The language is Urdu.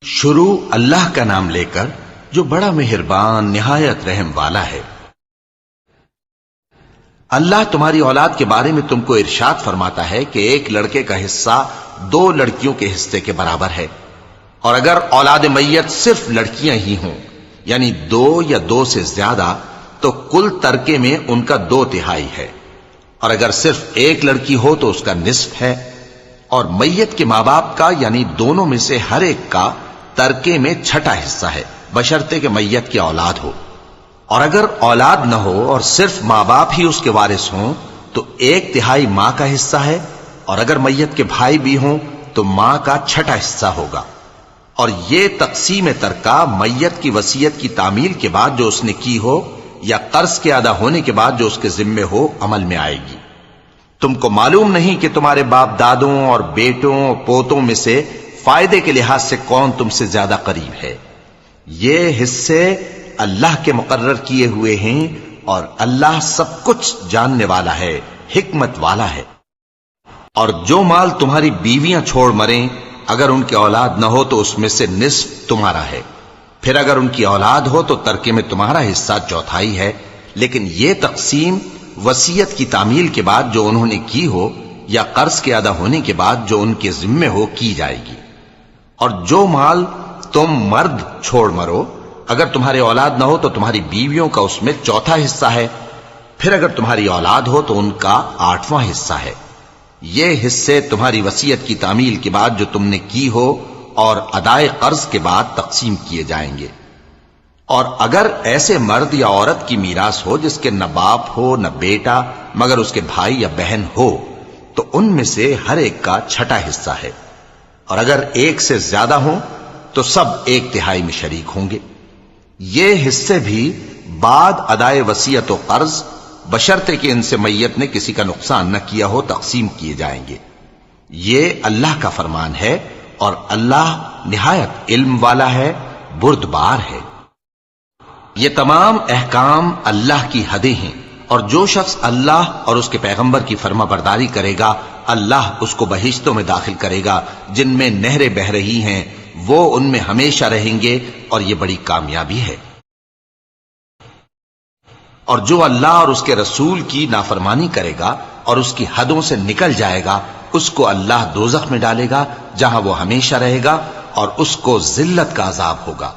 شروع اللہ کا نام لے کر جو بڑا مہربان نہایت رحم والا ہے۔ اللہ تمہاری اولاد کے بارے میں تم کو ارشاد فرماتا ہے کہ ایک لڑکے کا حصہ 2 لڑکیوں کے حصے کے برابر ہے، اور اگر اولاد میت صرف لڑکیاں ہی ہوں یعنی 2 یا 2 سے زیادہ تو کل ترکے میں ان کا 2/3 ہے، اور اگر صرف ایک لڑکی ہو تو اس کا نصف ہے، اور میت کے ماں باپ کا یعنی دونوں میں سے ہر ایک کا ترکے میں 6واں حصہ ہے، بشرطے کہ میت کی اولاد ہو، اور اگر اولاد نہ ہو اور صرف ماں باپ ہی اس کے وارث ہوں تو 1/3 ماں کا حصہ ہے، اور اگر میت کے بھائی بھی ہوں تو ماں کا 6واں حصہ ہوگا۔ اور یہ تقسیم ترکہ میت کی وصیت کی تعمیل کے بعد جو اس نے کی ہو یا قرض کے ادا ہونے کے بعد جو اس کے ذمے ہو عمل میں آئے گی۔ تم کو معلوم نہیں کہ تمہارے باپ دادوں اور بیٹوں اور پوتوں میں سے فائدے کے لحاظ سے کون تم سے زیادہ قریب ہے۔ یہ حصے اللہ کے مقرر کیے ہوئے ہیں، اور اللہ سب کچھ جاننے والا ہے، حکمت والا ہے۔ اور جو مال تمہاری بیویاں چھوڑ مریں اگر ان کی اولاد نہ ہو تو اس میں سے نصف تمہارا ہے، پھر اگر ان کی اولاد ہو تو ترکے میں تمہارا حصہ 1/4 ہے، لیکن یہ تقسیم وصیت کی تعمیل کے بعد جو انہوں نے کی ہو یا قرض کے ادا ہونے کے بعد جو ان کے ذمے ہو کی جائے گی۔ اور جو مال تم مرد چھوڑ مرو اگر تمہاری اولاد نہ ہو تو تمہاری بیویوں کا اس میں 1/4 حصہ ہے، پھر اگر تمہاری اولاد ہو تو ان کا 8واں حصہ ہے۔ یہ حصے تمہاری وصیت کی تعمیل کے بعد جو تم نے کی ہو اور ادائے قرض کے بعد تقسیم کیے جائیں گے۔ اور اگر ایسے مرد یا عورت کی میراث ہو جس کے نہ باپ ہو نہ بیٹا مگر اس کے بھائی یا بہن ہو تو ان میں سے ہر ایک کا 6واں حصہ ہے، اور اگر ایک سے زیادہ ہوں تو سب 1/3 میں شریک ہوں گے۔ یہ حصے بھی بعد ادائے وصیت و قرض بشرطے کہ ان سے میت نے کسی کا نقصان نہ کیا ہو تقسیم کیے جائیں گے۔ یہ اللہ کا فرمان ہے، اور اللہ نہایت علم والا ہے، بردبار ہے۔ یہ تمام احکام اللہ کی حدیں ہیں، اور جو شخص اللہ اور اس کے پیغمبر کی فرما برداری کرے گا اللہ اس کو بہشتوں میں داخل کرے گا جن میں نہریں بہ رہی ہیں، وہ ان میں ہمیشہ رہیں گے، اور یہ بڑی کامیابی ہے۔ اور جو اللہ اور اس کے رسول کی نافرمانی کرے گا اور اس کی حدوں سے نکل جائے گا اس کو اللہ دوزخ میں ڈالے گا جہاں وہ ہمیشہ رہے گا، اور اس کو ذلت کا عذاب ہوگا۔